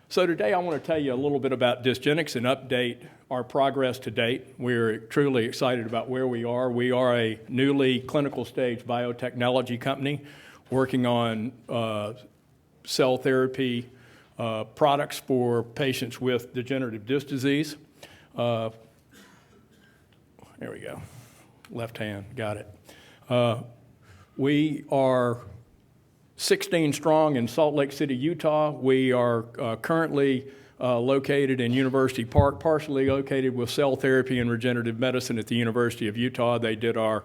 So today I want to tell you a little bit about DiscGenics and update our progress to date. We're truly excited about where we are. We are a newly clinical stage biotechnology company working on cell therapy products for patients with degenerative disc disease. There we go. Left hand, got it. We are 16 strong in Salt Lake City, Utah. We are currently located in University Park, partially located with cell therapy and regenerative medicine at the University of Utah. They did our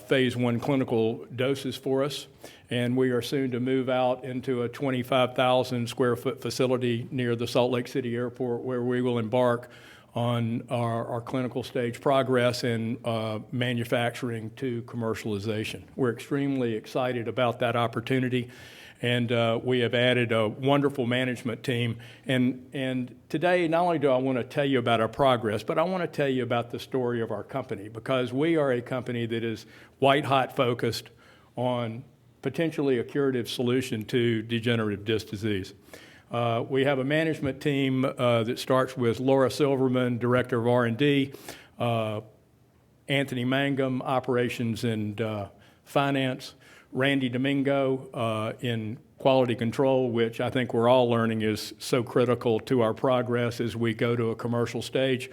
phase 1 clinical doses for us, and we are soon to move out into a 25,000 square foot facility near the Salt Lake City airport, where we will embark on our clinical stage progress in manufacturing to commercialization. We're extremely excited about that opportunity, and we have added a wonderful management team. And today, not only do I want to tell you about our progress, but I want to tell you about the story of our company, because we are a company that is white-hot focused on potentially a curative solution to degenerative disc disease. We have a management team that starts with Laura Silverman, Director of R&D, Anthony Mangum, Operations and Finance, Randy Domingo in Quality Control, which I think we're all learning is so critical to our progress as we go to a commercial stage,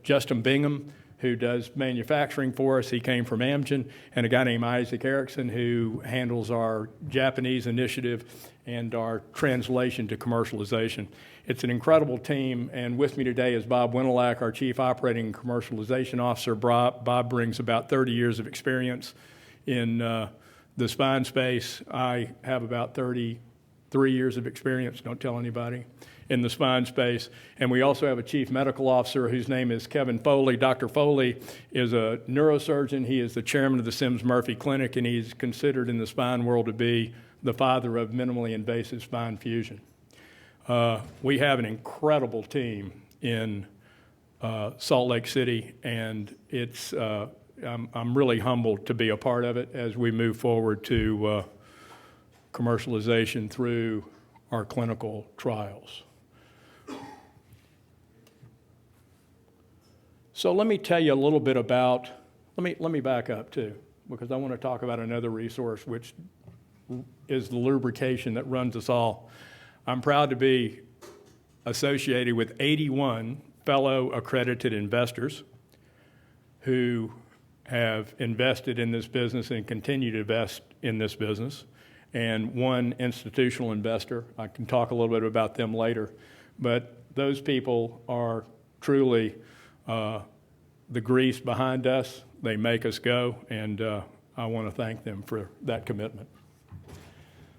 Justin Bingham, who does manufacturing for us. He came from Amgen, and a guy named Isaac Erickson, who handles our Japanese initiative and our translation to commercialization. It's an incredible team, and with me today is Bob Wintelak, our Chief Operating and Commercialization Officer. Bob brings about 30 years of experience in the spine space. I have about 33 years of experience, don't tell anybody, in the spine space. And we also have a chief medical officer whose name is Kevin Foley. Dr. Foley is a neurosurgeon. He is the chairman of the Sims Murphy Clinic, and he's considered in the spine world to be the father of minimally invasive spine fusion. We have an incredible team in Salt Lake City, and it's, I'm really humbled to be a part of it as we move forward to commercialization through our clinical trials. So let me tell you a little bit about, let me back up too, because I want to talk about another resource, which is the lubrication that runs us all. I'm proud to be associated with 81 fellow accredited investors who have invested in this business and continue to invest in this business, and one institutional investor. I can talk a little bit about them later, but those people are truly the grease behind us. They make us go, and I want to thank them for that commitment.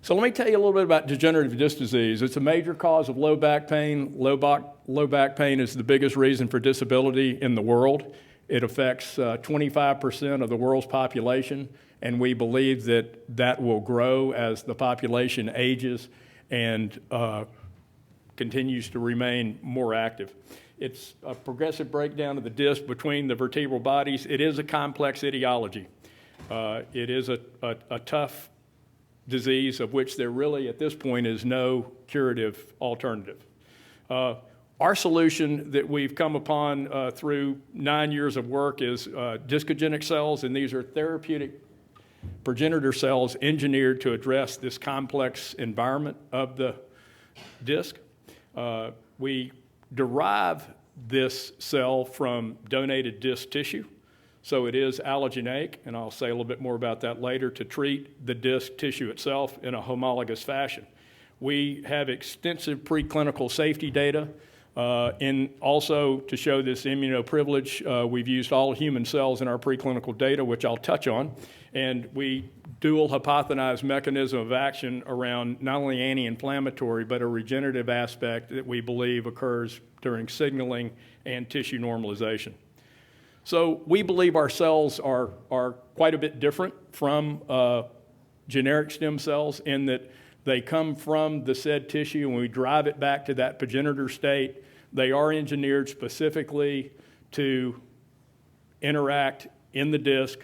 So let me tell you a little bit about degenerative disc disease. It's a major cause of low back pain. Low back pain is the biggest reason for disability in the world. It affects 25% of the world's population, and we believe that that will grow as the population ages and continues to remain more active. It's a progressive breakdown of the disc between the vertebral bodies. It is a complex etiology. It is a tough disease of which there really, at this point, is no curative alternative. Our solution that we've come upon through 9 years of work is Discogenic cells, and these are therapeutic progenitor cells engineered to address this complex environment of the disc. We derive this cell from donated disc tissue, so it is allogeneic, and I'll say a little bit more about that later, to treat the disc tissue itself in a homologous fashion. We have extensive preclinical safety data, and also to show this immunoprivilege, we've used all human cells in our preclinical data, which I'll touch on, and we dual hypothesized mechanism of action around not only anti-inflammatory, but a regenerative aspect that we believe occurs during signaling and tissue normalization. So we believe our cells are quite a bit different from generic stem cells in that they come from the said tissue, and we drive it back to that progenitor state. They are engineered specifically to interact in the disc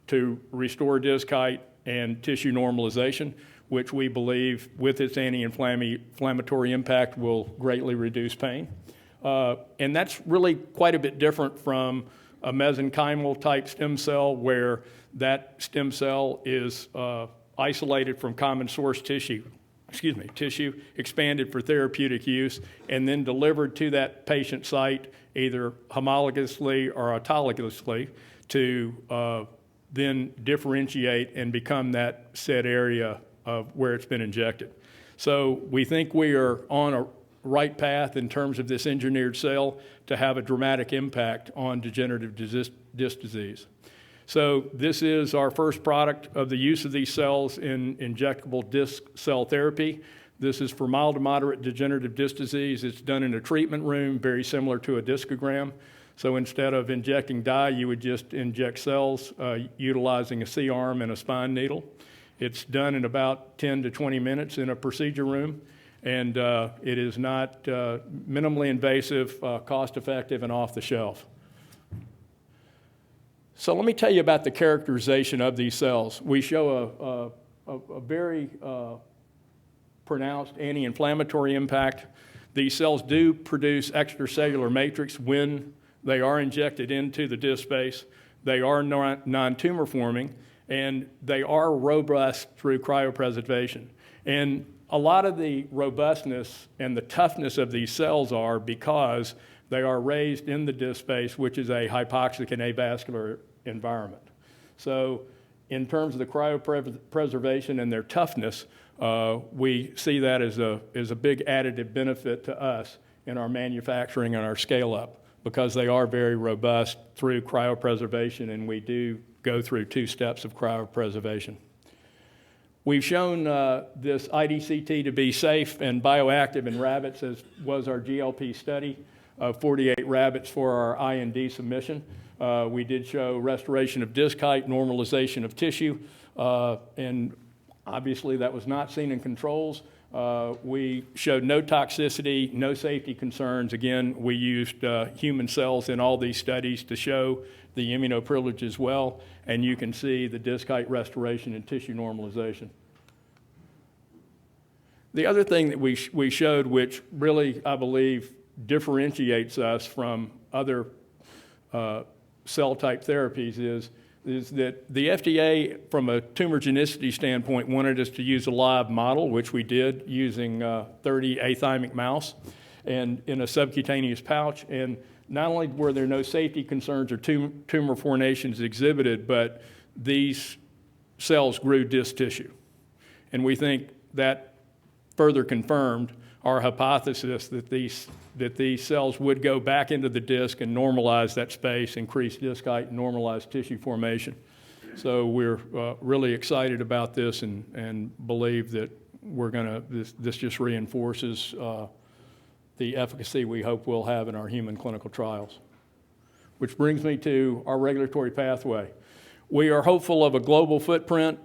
to restore disc height and tissue normalization. which we believe with its anti-inflammatory impact will greatly reduce pain. And that's really quite a bit different from a mesenchymal type stem cell, where that stem cell is isolated from common source tissue, expanded for therapeutic use, and then delivered to that patient site either homologously or autologously to then differentiate and become that said area of where it's been injected. So we think we are on a right path in terms of this engineered cell to have a dramatic impact on degenerative disc disease. So this is our first product of the use of these cells in injectable disc cell therapy. This is for mild to moderate degenerative disc disease. It's done in a treatment room, very similar to a discogram. So instead of injecting dye, you would just inject cells utilizing a C-arm and a spine needle. It's done in about 10 to 20 minutes in a procedure room, and it is not minimally invasive, cost-effective, and off the shelf. So let me tell you about the characterization of these cells. We show a very pronounced anti-inflammatory impact. These cells do produce extracellular matrix when they are injected into the disc space. They are non-tumor forming, and they are robust through cryopreservation. And a lot of the robustness and the toughness of these cells are because they are raised in the disc space, which is a hypoxic and avascular environment. So in terms of the cryopreservation and their toughness, we see that as a big additive benefit to us in our manufacturing and our scale-up, because they are very robust through cryopreservation, and we do go through 2 steps of cryopreservation. We've shown this IDCT to be safe and bioactive in rabbits, as was our GLP study of 48 rabbits for our IND submission. We did show restoration of disc height, normalization of tissue, and obviously that was not seen in controls. We showed no toxicity, no safety concerns. Again, we used human cells in all these studies to show the immunoprivilege as well, and you can see the disc height restoration and tissue normalization. The other thing that we showed, which really, I believe, differentiates us from other cell type therapies is that the FDA, from a tumor genicity standpoint, wanted us to use a live model, which we did using 30 athymic mouse and in a subcutaneous pouch. And not only were there no safety concerns or tumor formations exhibited, but these cells grew disc tissue. And we think that further confirmed our hypothesis that these cells would go back into the disc and normalize that space, increase disc height, and normalize tissue formation. So we're really excited about this and believe that this just reinforces the efficacy we hope we'll have in our human clinical trials. Which brings me to our regulatory pathway. We are hopeful of a global footprint.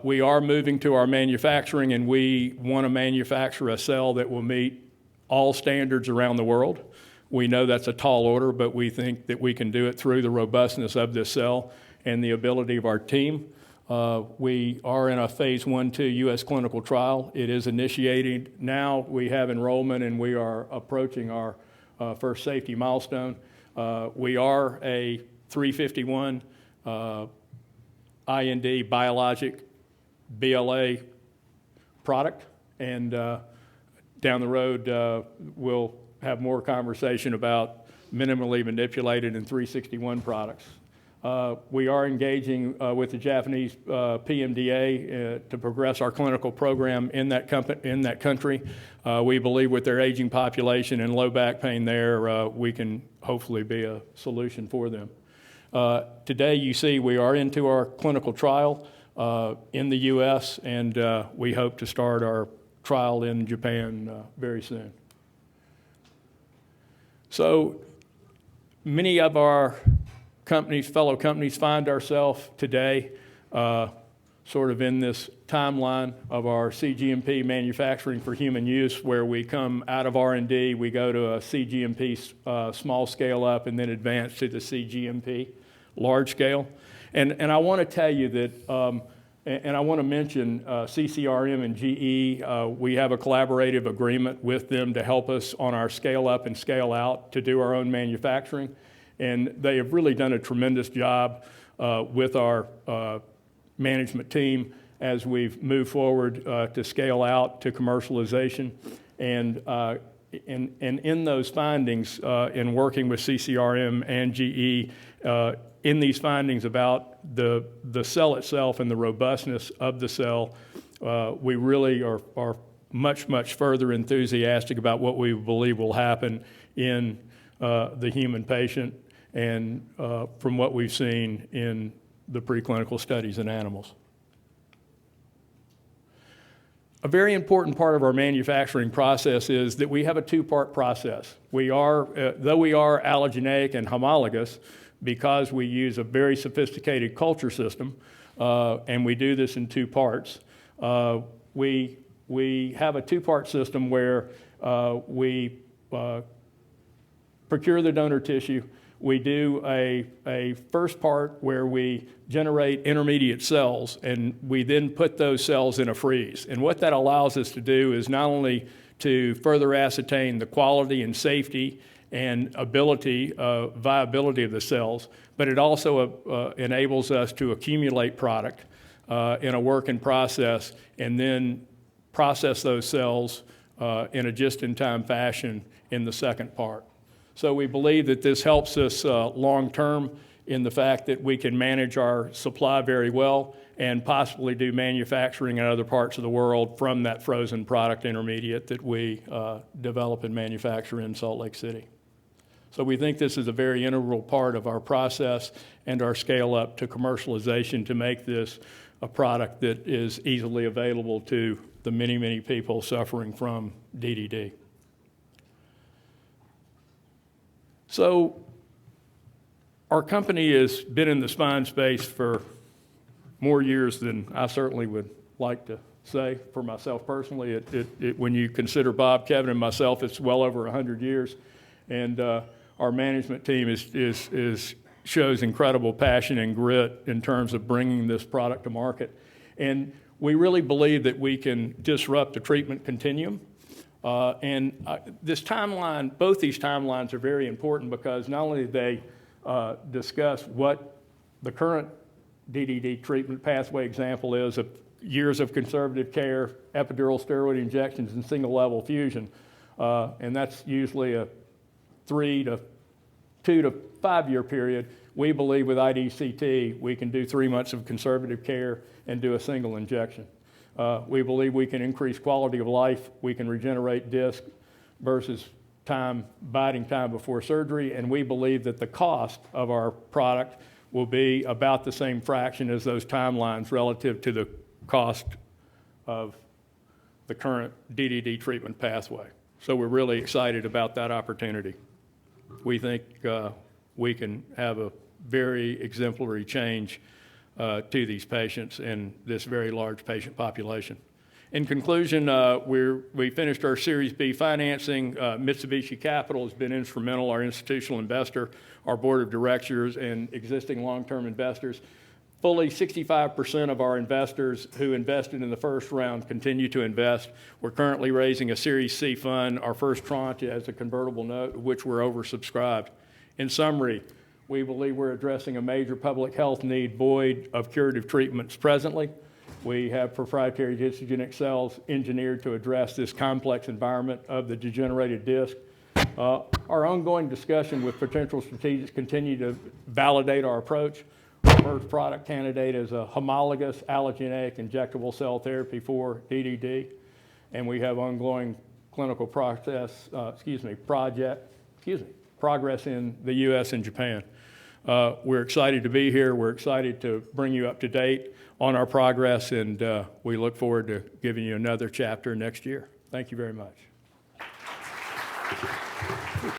We are moving to our manufacturing, and we want to manufacture a cell that will meet all standards around the world. We know that's a tall order, but we think that we can do it through the robustness of this cell and the ability of our team. We are in a phase 1/2 U.S. clinical trial. It is initiating now. We have enrollment, and we are approaching our first safety milestone. We are a 351 IND biologic BLA product, and down the road we'll have more conversation about minimally manipulated and 361 products. We are engaging with the Japanese PMDA to progress our clinical program in that country. We believe with their aging population and low back pain there, we can hopefully be a solution for them. Today, you see, we are into our clinical trial in the U.S., and we hope to start our trial in Japan very soon. So many of our fellow companies, find ourselves today sort of in this timeline of our cGMP manufacturing for human use, where we come out of R&D, we go to a cGMP small scale up, and then advance to the cGMP large scale. And I want to tell you that And I want to mention CCRM and GE. We have a collaborative agreement with them to help us on our scale up and scale out to do our own manufacturing. And they have really done a tremendous job with our management team as we've moved forward to scale out to commercialization. And in those findings, in working with CCRM and GE, in these findings about the cell itself and the robustness of the cell, we really are much, much further enthusiastic about what we believe will happen in the human patient and from what we've seen in the preclinical studies in animals. A very important part of our manufacturing process is that we have a two-part process. We are, though we are allogeneic and homologous, because we use a very sophisticated culture system, and we do this in two parts. We have a two-part system where we procure the donor tissue. We do a first part where we generate intermediate cells, and we then put those cells in a freeze. And what that allows us to do is not only to further ascertain the quality and safety and viability of the cells, but it also enables us to accumulate product in a work in process and then process those cells in a just-in-time fashion in the second part. So we believe that this helps us long-term in the fact that we can manage our supply very well and possibly do manufacturing in other parts of the world from that frozen product intermediate that we develop and manufacture in Salt Lake City. So we think this is a very integral part of our process and our scale up to commercialization to make this a product that is easily available to the many, many people suffering from DDD. So our company has been in the spine space for more years than I certainly would like to say for myself personally. When you consider Bob, Kevin, and myself, it's well over 100 years. And our management team shows incredible passion and grit in terms of bringing this product to market. And we really believe that we can disrupt the treatment continuum. This timeline, both these timelines are very important because not only do they discuss what the current DDD treatment pathway example is of years of conservative care, epidural steroid injections, and single level fusion. And that's usually a 2 to 5 year period. We believe with IDCT, we can do 3 months of conservative care and do a single injection. We believe we can increase quality of life. We can regenerate disc versus biding time before surgery. And we believe that the cost of our product will be about the same fraction as those timelines relative to the cost of the current DDD treatment pathway. So we're really excited about that opportunity. We think we can have a very exemplary change to these patients in this very large patient population. In conclusion, we finished our Series B financing. Mitsubishi Capital has been instrumental, our institutional investor, our board of directors, and existing long-term investors. Fully 65% of our investors who invested in the first round continue to invest. We're currently raising a Series C fund, our first tranche as a convertible note, which we're oversubscribed. In summary, we believe we're addressing a major public health need void of curative treatments presently. We have proprietary Discogenic cells engineered to address this complex environment of the degenerated disc. Our ongoing discussion with potential strategics continue to validate our approach. Our first product candidate is a homologous allogeneic injectable cell therapy for DDD, and we have ongoing clinical progress in the U.S. and Japan. We're excited to be here. We're excited to bring you up to date on our progress, and we look forward to giving you another chapter next year. Thank you very much.